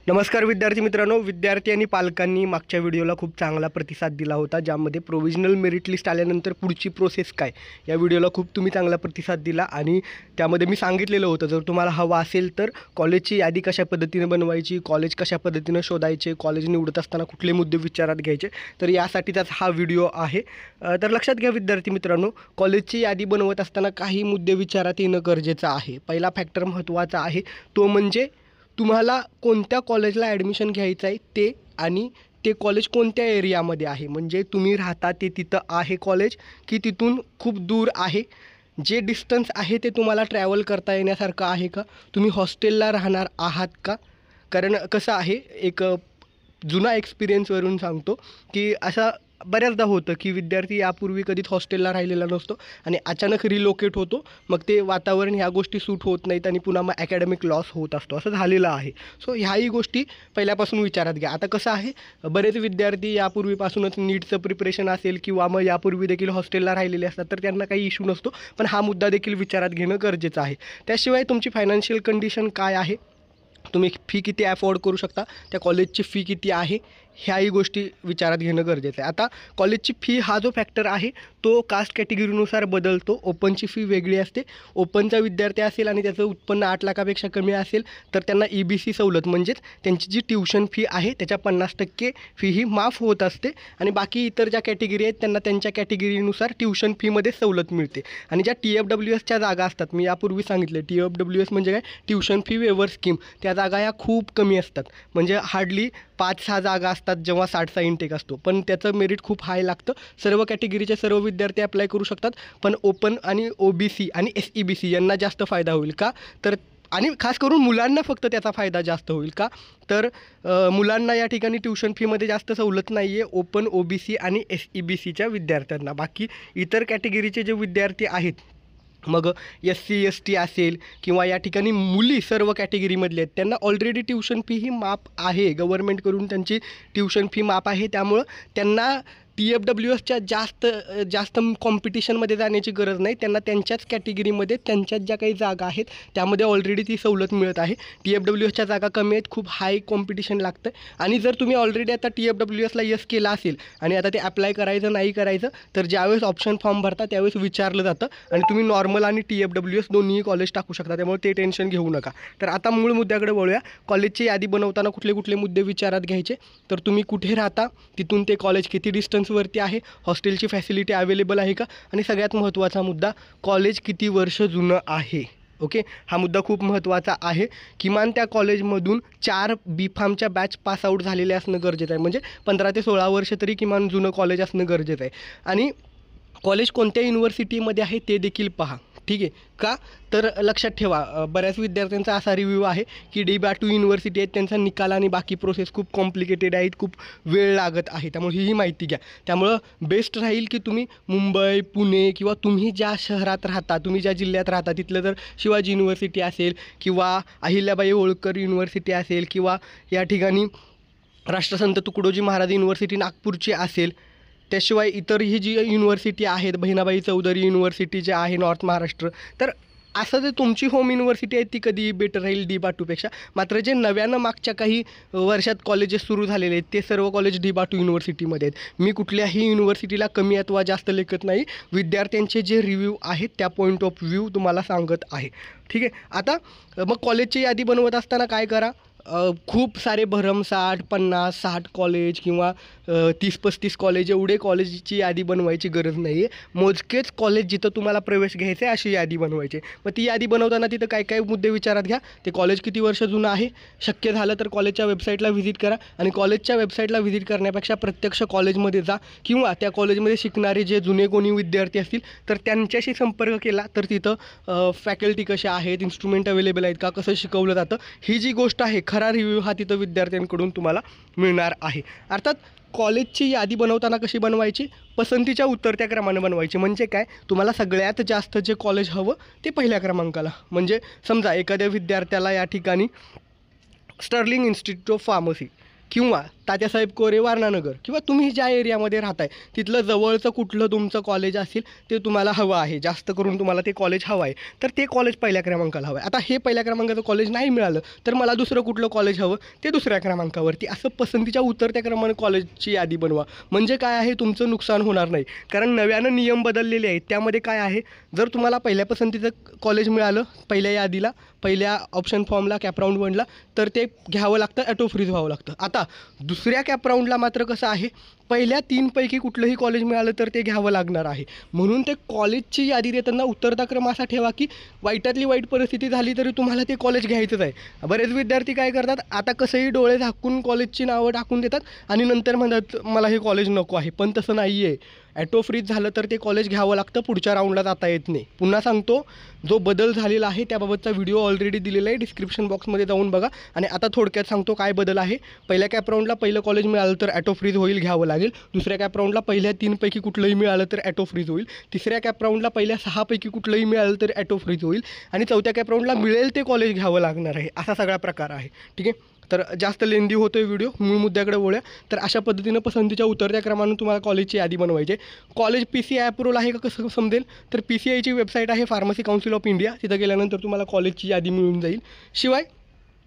नमस्कार विद्यार्थी मित्रांनो, विद्यार्थी आणि पालकांनी मागच्या व्हिडिओला खूप चांगला प्रतिसाद दिला होता, ज्यामध्ये प्रोविजनल मेरिट लिस्ट आल्यानंतर पुढची प्रोसेस काय या व्हिडिओला खूप तुम्ही चांगला प्रतिसाद दिला. आणि त्यामध्ये मी सांगितलेलं होतं, जर तुम्हाला हवा असेल तर कॉलेजची यादी कशा पद्धतीने बनवायची, कॉलेज कशा पद्धतीनं शोधायचे, कॉलेज निवडत असताना कुठले मुद्दे विचारात घ्यायचे, तर यासाठीचाच हा व्हिडिओ आहे. तर लक्षात घ्या विद्यार्थी मित्रांनो, कॉलेजची यादी बनवत असताना काही मुद्दे विचारात येणं गरजेचं आहे. पहिला फॅक्टर महत्त्वाचा आहे, तो म्हणजे तुम्हाला कोणत्या कॉलेजला ॲडमिशन घ्यायचं आहे ते, आणि ते कॉलेज कोणत्या एरियामध्ये आहे. म्हणजे तुम्ही राहता ते तिथं आहे कॉलेज, की तिथून खूप दूर आहे. जे डिस्टन्स आहे ते तुम्हाला ट्रॅव्हल करता येण्यासारखं आहे का, तुम्ही हॉस्टेलला राहणार आहात का. कारण कसं आहे, एक जुना एक्सपिरियन्सवरून सांगतो की असा बऱ्याचदा होतं की विद्यार्थी यापूर्वी कधीच हॉस्टेलला राहिलेला नसतो आणि अचानक रिलोकेट होतो. मग ते वातावरण, ह्या गोष्टी सूट होत नाहीत आणि पुन्हा मग ॲकॅडमिक लॉस होत असतो, असं झालेलं आहे. सो ह्याही गोष्टी पहिल्यापासून विचारात घ्या. आता कसं आहे, बरेच विद्यार्थी यापूर्वीपासूनच नीटचं प्रिपरेशन असेल किंवा मग यापूर्वी देखील हॉस्टेलला राहिलेले असतात, तर त्यांना काही इश्यू नसतो. पण हा मुद्दा देखील विचारात घेणं गरजेचं आहे. त्याशिवाय तुमची फायनान्शियल कंडिशन काय आहे, तुम्ही फी किती अफोर्ड करू शकता, त्या कॉलेजची फी किती आहे, ह्याही गोष्टी विचारात घेणं गरजेचं आहे. आता कॉलेजची फी हा जो फॅक्टर आहे तो कास्ट कॅटेगरीनुसार बदलतो. ओपनची फी वेगळी असते. ओपनचा विद्यार्थी असेल आणि त्याचं उत्पन्न 8 लाखापेक्षा कमी असेल तर त्यांना EBC सवलत, म्हणजेच त्यांची जी ट्युशन फी आहे त्याच्या 50% फी ही माफ होत असते. आणि बाकी इतर ज्या कॅटेगरी आहेत त्यांना त्यांच्या कॅटेगरीनुसार ट्युशन फीमध्ये सवलत मिळते. आणि ज्या TFWSच्या जागा असतात, मी यापूर्वी सांगितले TFWS म्हणजे काय, ट्युशन फी वेवर स्कीम, त्या जागा ह्या खूप कमी असतात. म्हणजे हार्डली 5-6 जागा असतात जेव्हा 60चा इंटेक असतो, पण त्याचं मेरिट खूप हाय लागतं. सर्व कॅटेगरीचे सर्व विद्यार्थी अप्लाय करू शकतात, पण ओपन आणि OBC आणि SEBC यांना जास्त फायदा होईल का, तर आणि खास करून मुलांना फक्त त्याचा फायदा जास्त होईल का, तर मुलांना या ठिकाणी ट्युशन फीमध्ये जास्त सवलत नाही आहे ओपन, OBC आणि SEBCच्या विद्यार्थ्यांना. बाकी इतर कॅटेगरीचे जे विद्यार्थी आहेत, मग SC ST असेल किंवा या ठिकाणी मुली सर्व कॅटेगरीमधले आहेत, त्यांना ऑलरेडी ट्युशन फी ही माफ आहे. गव्हर्नमेंटकडून त्यांची ट्युशन फी माफ आहे. त्यामुळं त्यांना TFWSच्या जास्त कॉम्पिटिशनमध्ये जाण्याची गरज नाही. त्यांना त्यांच्याच कॅटेगरीमध्ये त्यांच्यात ज्या काही जागा आहेत त्यामध्ये ऑलरेडी ती सवलत मिळत आहे. TFWSच्या जागा कमी आहेत, खूप हाय कॉम्पिटिशन लागतं. आणि जर तुम्ही ऑलरेडी आता TFWSला यस केला असेल आणि आता ते अप्लाय करायचं नाही करायचं, तर ज्यावेळेस ऑप्शन फॉर्म भरता त्यावेळेस विचारलं जातं आणि तुम्ही नॉर्मल आणि TFWS दोन्हीही कॉलेज टाकू शकता. त्यामुळे ते टेन्शन घेऊ नका. तर आता मूळ मुद्द्याकडे वळूया. कॉलेजची यादी बनवताना कुठले कुठले मुद्दे विचारात घ्यायचे, तर तुम्ही कुठे राहता, तिथून ते कॉलेज किती डिस्टन्सवरती आहे, हॉस्टेलची फॅसिलिटी अवेलेबल आहे का, आणि सगळ्यात महत्त्वाचा मुद्दा, कॉलेज किती वर्ष जुनं आहे. ओके, हा मुद्दा खूप महत्त्वाचा आहे. किमान त्या कॉलेजमधून 4 B.Pharmच्या बॅच पासआउट झालेले असणं गरजेचं आहे. म्हणजे 15 ते 16 वर्ष तरी किमान जुनं कॉलेज असणं गरजेचं आहे. आणि कॉलेज कोणत्या युनिव्हर्सिटीमध्ये आहे ते देखील पहा. ठीक आहे का, तर लक्षात ठेवा, बऱ्याच विद्यार्थ्यांचा असा रिव्ह्यू आहे की DBATU युनिव्हर्सिटी आहेत, त्यांचा निकाल आणि बाकी प्रोसेस खूप कॉम्प्लिकेटेड आहेत, खूप वेळ लागत आहे. त्यामुळे ही माहिती घ्या. त्यामुळं बेस्ट राहील की तुम्ही मुंबई, पुणे किंवा तुम्ही ज्या शहरात राहता, तुम्ही ज्या जिल्ह्यात राहता तिथलं जर शिवाजी युनिव्हर्सिटी असेल किंवा अहिल्याबाई होळकर युनिव्हर्सिटी असेल किंवा या ठिकाणी राष्ट्रसंत तुकडोजी महाराज युनिव्हर्सिटी नागपूरची असेल, त्याशिवाय इतरही जी युनिव्हर्सिटी आहेत, बहिणाबाई चौधरी युनिव्हर्सिटी जे आहे नॉर्थ महाराष्ट्र, तर असं जे तुमची होम युनिव्हर्सिटी आहे ती कधी बेटर राहील DBATUपेक्षा. मात्र जे नव्यानं मागच्या काही वर्षात कॉलेजेस सुरू झालेले आहेत ते सर्व कॉलेज DBATU युनिव्हर्सिटीमध्ये आहेत. मी कुठल्याही युनिव्हर्सिटीला कमी अथवा जास्त लेखत नाही, विद्यार्थ्यांचे जे रिव्ह्यू आहेत त्या पॉईंट ऑफ व्ह्यू तुम्हाला सांगत आहे. ठीक आहे. आता मग कॉलेजची यादी बनवत असताना काय करा, खूप सारे भरमसाठ 50-60 कॉलेज किंवा 30-35 कॉलेज एवढे कॉलेजची यादी बनवायची गरज नाही आहे. मोजकेच कॉलेज जिथं तुम्हाला प्रवेश घ्यायचा आहे अशी यादी बनवायची. मग ती यादी बनवताना तिथं काय काय मुद्दे विचारात घ्या, ते कॉलेज किती वर्ष जुनं आहे, शक्य झालं तर कॉलेजच्या वेबसाईटला व्हिजिट करा. आणि कॉलेजच्या वेबसाईटला व्हिजिट करण्यापेक्षा प्रत्यक्ष कॉलेजमध्ये जा किंवा त्या कॉलेजमध्ये शिकणारे जे जुने कोणी विद्यार्थी असतील तर त्यांच्याशी संपर्क केला तर तिथं फॅकल्टी कशा आहेत, इन्स्ट्रुमेंट अवेलेबल आहेत का, कसं शिकवलं जातं, ही जी गोष्ट आहे खरा रिव्ह्यू हा तिथं विद्यार्थ्यांकडून तुम्हाला मिळणार आहे. अर्थात कॉलेजची यादी बनवताना कशी बनवायची, पसंतीच्या उतरत्या क्रमाने बनवायची. म्हणजे काय, तुम्हाला सगळ्यात जास्त जे कॉलेज हवं ते पहिल्या क्रमांकाला. म्हणजे समजा एखाद्या विद्यार्थ्याला या ठिकाणी स्टर्लिंग इन्स्टिट्यूट ऑफ फार्मसी, किंवा तात्यासाहेब कोरे वारणानगर किंवा तुम्ही ज्या एरियामध्ये राहताय तिथलं जवळचं कुठलं तुमचं कॉलेज असेल ते तुम्हाला हवं आहे, जास्त करून तुम्हाला ते कॉलेज हवं आहे, तर ते कॉलेज पहिल्या क्रमांकाला हवं आहे. आता हे पहिल्या क्रमांकाचं कॉलेज नाही मिळालं तर मला दुसरं कुठलं कॉलेज हवं ते दुसऱ्या क्रमांकावरती, असं पसंतीच्या उतरत्या क्रमाने कॉलेजची यादी बनवा. म्हणजे काय आहे, तुमचं नुकसान होणार नाही. कारण नव्यानं नियम बदललेले आहेत. त्यामध्ये काय आहे, जर तुम्हाला पहिल्या पसंतीचं कॉलेज मिळालं पहिल्या यादीला, पहिल्या ऑप्शन फॉर्मला, कॅप राऊंड 1ला, तर ते घ्यावं लागतं, ॲटो फ्रीज व्हावं लागतं. आता दुसऱ्या कॅप राऊंडला मात्र कसं आहे, पहिल्या 3पैकी कुठलंही कॉलेज मिळालं तर ते घ्यावं लागणार आहे. म्हणून ते कॉलेजची यादी देताना उतरता क्रम असा ठेवा की वाईटातली वाईट परिस्थिती झाली तरी तुम्हाला ते कॉलेज घ्यायचंच आहे. बरेच विद्यार्थी काय करतात, आता कसंही डोळे झाकून कॉलेजची नावं टाकून देतात आणि नंतर म्हणतात मला हे कॉलेज नको आहे. पण तसं नाही आहे. ॲटो फ्रीज झालं तर ते कॉलेज घ्यावं लागतं, पुढच्या राऊंडला जाता येत नाही. पुन्हा सांगतो, जो बदल झालेला आहे त्याबाबतचा व्हिडिओ ऑलरेडी दिलेला आहे, डिस्क्रिप्शन बॉक्समध्ये जाऊन बघा. आणि आता थोडक्यात सांगतो काय बदल आहे. पहिल्या कॅप राऊंडला पहिलं कॉलेज मिळालं तर ॲटो फ्रीज होईल, घ्यावं लागेल. दुसऱ्या कॅप राऊंडला पहिल्या 3पैकी कुठलंही मिळालं तर ॲटो फ्रीज होईल. तिसऱ्या कॅप राऊंडला पहिल्या 6पैकी कुठलंही मिळालं तर ॲटो फ्रीज होईल. आणि चौथ्या कॅप राऊंडला मिळेल ते कॉलेज घ्यावं लागणार आहे. असा सगळा प्रकार आहे. ठीक आहे. तर जास्त लेंदी होतो आहे व्हिडिओ, मूळ मुद्द्याकडे वळूया. तर अशा पद्धतीनं पसंतीच्या उतरत्या क्रमानं तुम्हाला कॉलेजची यादी बनवायची. कॉलेज PCI अप्रूव्हल आहे का कसं समजेल, तर PCIची वेबसाईट आहे फार्मसी काउन्सिल ऑफ इंडिया. तिथं गेल्यानंतर तुम्हाला कॉलेजची यादी मिळून जाईल. शिवाय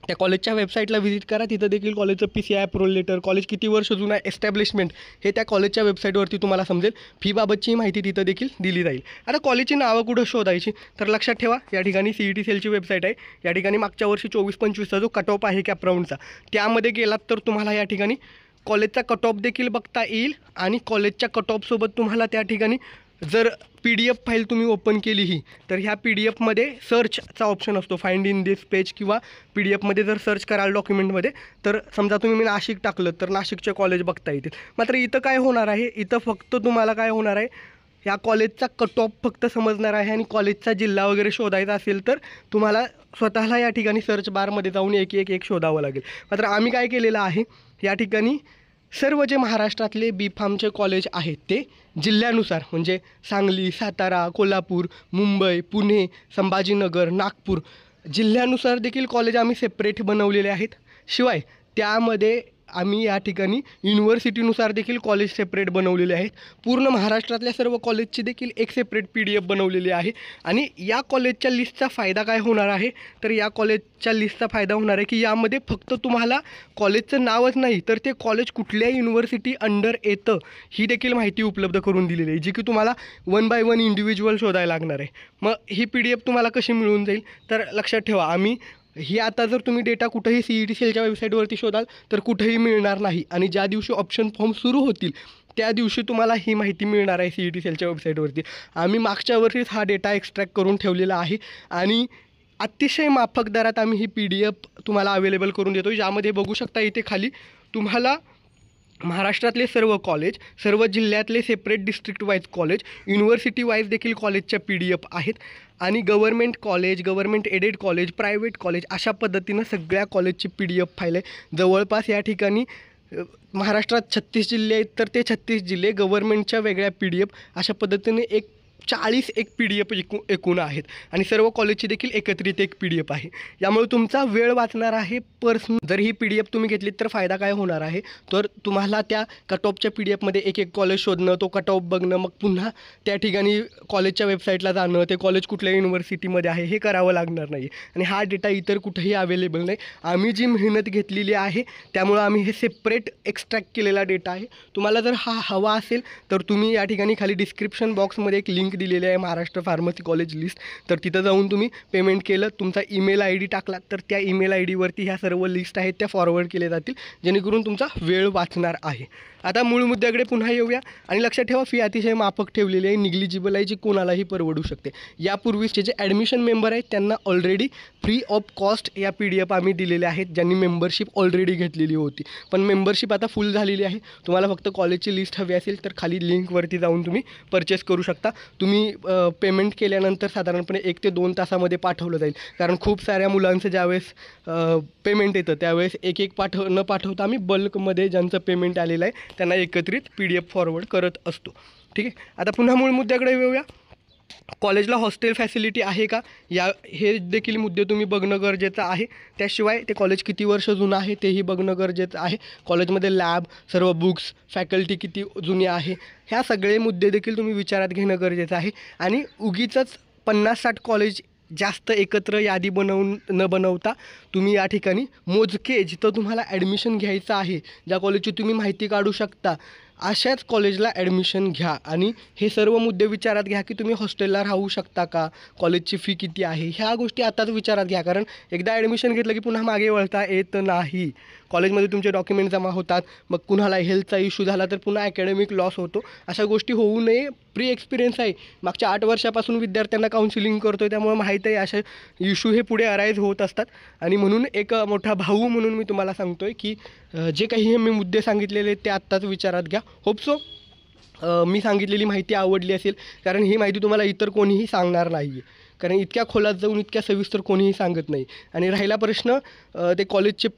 त्या कॉलेजच्या वेबसाईटला व्हिजिट करा, तिथं देखील कॉलेजचं PCI अप्रूव्हल लेटर, कॉलेज किती वर्ष जुनं आहे, एस्टॅब्लिशमेंट, हे त्या कॉलेजच्या वेबसाईटवरती तुम्हाला समजेल. फीबाबतची माहिती तिथं देखील दिली जाईल. आता कॉलेजची नावं कुठं शोधायची, तर लक्षात ठेवा या ठिकाणी CET सेलची वेबसाईट आहे. या ठिकाणी मागच्या वर्षी 24-25चा जो कट ऑफ आहे कॅप राऊंडचा, त्यामध्ये गेलात तर तुम्हाला या ठिकाणी कॉलेजचा कट ऑफ देखील बघता येईल. आणि कॉलेजच्या कट ऑफसोबत तुम्हाला त्या ठिकाणी जर PDF फाईल तुम्ही ओपन केली ही, तर ह्या PDFमध्ये सर्चचा ऑप्शन असतो, फाइंड इन दिस पेज, किंवा PDFमध्ये जर सर्च कराल डॉक्युमेंटमध्ये, तर समजा तुम्ही मी नाशिक टाकलं तर नाशिकचे कॉलेज बघता येतील. मात्र इथं काय होणार आहे, इथं फक्त तुम्हाला काय होणार आहे, या कॉलेजचा कट ऑफ फक्त समजणार आहे. आणि कॉलेजचा जिल्हा वगैरे शोधायचा असेल तर तुम्हाला स्वतःला या ठिकाणी सर्च बारमध्ये जाऊन एक शोधावं लागेल. मात्र आम्ही काय केलेलं आहे, या ठिकाणी सर्व जे महाराष्ट्रातले B.Pharmचे कॉलेज आहेत ते जिल्ह्यानुसार, म्हणजे सांगली, सातारा, कोल्हापूर, मुंबई, पुणे, संभाजीनगर, नागपूर, जिल्ह्यानुसार देखील कॉलेज आम्ही सेपरेट बनवलेले आहेत. शिवाय त्यामध्ये आम्ही या ठिकाणी युनिव्हर्सिटीनुसार देखील कॉलेज सेपरेट बनवलेले आहेत. पूर्ण महाराष्ट्रातल्या सर्व कॉलेजची देखील एक सेपरेट PDF बनवलेली आहे. आणि या कॉलेजच्या लिस्टचा फायदा काय होणार आहे, तर या कॉलेजच्या लिस्टचा फायदा होणार आहे की यामध्ये फक्त तुम्हाला कॉलेजचं नावच नाही तर ते कॉलेज कुठल्या युनिव्हर्सिटी अंडर येतं ही देखील माहिती उपलब्ध करून दिलेली आहे, जी की तुम्हाला 1 बाय 1 इंडिव्हिज्युअल शोधायला लागणार आहे. मग ही PDF तुम्हाला कशी मिळून जाईल, तर लक्षात ठेवा, आम्ही ही आता जर तुम्ही डेटा कुठेही CET सेलच्या वेबसाईटवरती शोधाल तर कुठेही मिळणार नाही. आणि ज्या दिवशी ऑप्शन फॉर्म सुरू होतील त्या दिवशी तुम्हाला ही माहिती मिळणार आहे CET सेलच्या वेबसाईटवरती. आम्ही मागच्या वर्षीच हा डेटा एक्स्ट्रॅक्ट करून ठेवलेला आहे आणि अतिशय माफक दरात आम्ही ही PDF तुम्हाला अवेलेबल करून देतो. ज्यामध्ये बघू शकता इथे खाली तुम्हाला महाराष्ट्रातले सर्व कॉलेज, सर्व जिल्ह्यातले separate district wise college, university wise देखील कॉलेजच्या PDF आहेत. आणि government college, government aided college, private college, अशा पद्धतीनं सगळ्या कॉलेजची PDF फाईल आहे. जवळपास या ठिकाणी महाराष्ट्रात 36 जिल्हे आहेत तर ते 36 जिल्हे, गव्हर्मेंटच्या वेगळ्या PDF, अशा पद्धतीने 40 PDF एकूण आहेत. आणि सर्व कॉलेजची देखील एकत्रित एक PDF आहे. यामुळे तुमचा वेळ वाचणार आहे. जर ही PDF तुम्ही घेतलीत तर फायदा काय होणार आहे, तर तुम्हाला त्या कट ऑफच्या PDFमध्ये एक कॉलेज शोधणं, तो कट ऑफ बघणं, मग पुन्हा त्या ठिकाणी कॉलेजच्या वेबसाईटला जाणं, ते कॉलेज कुठल्या युनिव्हर्सिटीमध्ये आहे हे करावं लागणार नाही. आणि हा डेटा इतर कुठेही अवेलेबल नाही. आम्ही जी मेहनत घेतलेली आहे त्यामुळं आम्ही हे सेपरेट एक्स्ट्रॅक्ट केलेला डेटा आहे. तुम्हाला जर हा हवा असेल तर तुम्ही या ठिकाणी खाली डिस्क्रिप्शन बॉक्समध्ये एक लिंक दिलेली आहे, महाराष्ट्र फार्मसी कॉलेज लिस्ट, तर तिथं जाऊन तुम्ही पेमेंट केलं, तुमचा ईमेल ID टाकला तर त्या ईमेल ID वरती ह्या सर्व लिस्ट आहेत त्या फॉरवर्ड केले जातील, जेणेकरून तुमचा वेळ वाचणार आहे. आता मूळ मुद्द्याकडे पुन्हा येऊया. आणि लक्षात ठेवा, फी अतिशय माफक ठेवलेली आहे, निग्लिजिबल आहे, जी कोणालाही परवडू शकते. यापूर्वीचे जे ॲडमिशन मेंबर आहेत त्यांना ऑलरेडी फ्री ऑफ कॉस्ट या PDF आम्ही दिलेल्या आहेत, ज्यांनी मेंबरशिप ऑलरेडी घेतलेली होती. पण मेंबरशिप आता फुल झालेली आहे. तुम्हाला फक्त कॉलेजची लिस्ट हवी असेल तर खाली लिंकवरती जाऊन तुम्ही परचेस करू शकता. तुम्ही पेमेंट केल्यानंतर साधारणपणे 1 ते 2 तासामध्ये पाठवलं जाईल. कारण खूप साऱ्या मुलांचं ज्यावेळेस पेमेंट येतं त्यावेळेस एक न पाठवता आम्ही बल्कमध्ये ज्यांचं पेमेंट आलेलं आहे त्यांना एकत्रित PDF फॉरवर्ड करत असतो. ठीक आहे. आता पुन्हा मूळ मुद्द्याकडे येऊया. कॉलेजला हॉस्टेल फॅसिलिटी आहे का, हे देखील मुद्दे तुम्ही बघणं गरजेचं आहे. त्याशिवाय ते कॉलेज किती वर्ष जुनं आहे तेही बघणं गरजेचं आहे. कॉलेजमध्ये लॅब, सर्व बुक्स, फॅकल्टी किती जुनी आहे, ह्या सगळे मुद्दे देखील तुम्ही विचारात घेणं गरजेचं आहे. आणि उगीचंच 50-60 कॉलेज जास्त एकत्र यादी न बनवता तुम्ही या ठिकाणी मोजके जिथं तुम्हाला ॲडमिशन घ्यायचं आहे, ज्या कॉलेजची तुम्ही माहिती काढू शकता, अशाच कॉलेजला ॲडमिशन घ्या. आणि हे सर्व मुद्दे विचारात घ्या की तुम्ही हॉस्टेलला राहू शकता का, कॉलेजची फी किती आहे, ह्या गोष्टी आताच विचारात घ्या. कारण एकदा ॲडमिशन घेतलं की पुन्हा मागे वळता येत नाही. कॉलेजमध्ये तुमचे डॉक्युमेंट जमा होतात, मग कुणाला हेल्थचा इश्यू झाला तर पुन्हा अकॅडमिक लॉस होतो. अशा गोष्टी होऊ नये. प्री एक्सपिरियन्स आहे, मागच्या 8 वर्षापासून विद्यार्थ्यांना काउन्सिलिंग करतो आहे, त्यामुळे माहीत आहे अशा इश्यू हे पुढे अराईज होत असतात. आणि म्हणून एक मोठा भाऊ म्हणून मी तुम्हाला सांगतो आहे की जे काही मी मुद्दे सांगितलेले ते आत्ताच विचारात घ्या. होप सो मी सांगितलेली माहिती आवडली असेल, कारण ही माहिती तुम्हाला इतर कोणीही सांगणार नाही आहे. कारण इतक्या खोलात जाऊन इतक्या सविस्तर कोणीही सांगत नाही. आणि राहिला प्रश्न ते कॉलेजचे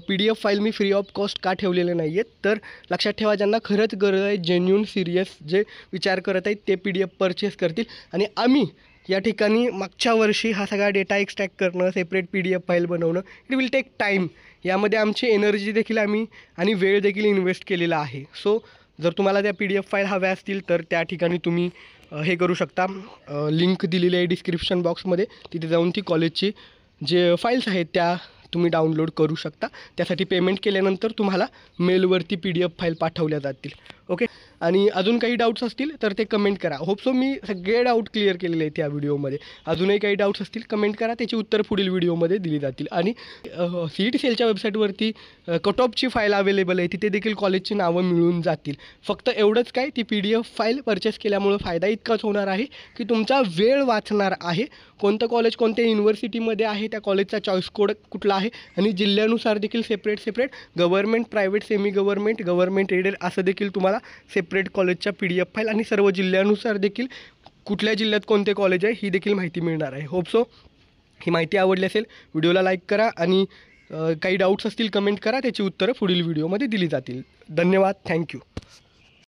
PDF file me free of cost का ठेवलेले नाही आहेत, तर लक्षात ठेवा, ज्यांना खरंच गरज आहे, जेन्युइन सिरियस जे विचार करत आहेत ते PDF परचेस करतील. आणि आम्ही या ठिकाणी मागच्या वर्षी हा सगळा डेटा एक्स्ट्रॅक्ट करणं, सेपरेट PDF फाईल बनवणं, इट विल टेक टाईम. यामध्ये आमची एनर्जी देखील आम्ही आणि वेळ देखील इन्व्हेस्ट केलेला आहे. सो जर तुम्हाला त्या PDF फाईल हव्या असतील तर त्या ठिकाणी तुम्ही हे करू शकता. लिंक दिलेली आहे डिस्क्रिप्शन बॉक्समध्ये, तिथे जाऊन ती कॉलेजची जे फाईल्स आहेत त्या तुम्ही डाउनलोड करू शकता. त्यासाठी पेमेंट केल्यानंतर तुम्हाला मेलवरती PDF फाईल पाठवल्या जातील. ओके. आणि अजून काही डाऊट्स असतील तर ते कमेंट करा. होप सो मी सगळे डाऊट क्लिअर केलेले आहेत या व्हिडिओमध्ये. अजूनही काही डाऊट्स असतील कमेंट करा, त्याची उत्तर पुढील व्हिडिओमध्ये दिली जातील. आणि CET सेलच्या वेबसाईटवरती कट ऑफची फाईल अवेलेबल आहे, तिथे देखील कॉलेजची नावं मिळून जातील. फक्त एवढंच काय, ती PDF फाईल परचेस केल्यामुळं फायदा इतकाच होणार आहे की तुमचा वेळ वाचणार आहे. कोणतं कॉलेज कोणत्या युनिव्हर्सिटीमध्ये आहे, त्या कॉलेजचा चॉईस कोड कुठला आहे, आणि जिल्ह्यानुसार देखील separate government, private, semi government, government aided असं देखील तुम्हाला सेपरेट कॉलेजच्या PDF फाईल आणि सर्व जिल्ह्यानुसार देखील कुठल्या जिल्ह्यात कोणते कॉलेज आहे ही देखील माहिती मिळणार आहे. होप सो ही माहिती आवडली असेल. व्हिडिओला लाईक करा आणि काही डाऊट्स असतील कमेंट करा, त्याची उत्तरं पुढील व्हिडिओमध्ये दिली जातील. धन्यवाद. थँक्यू.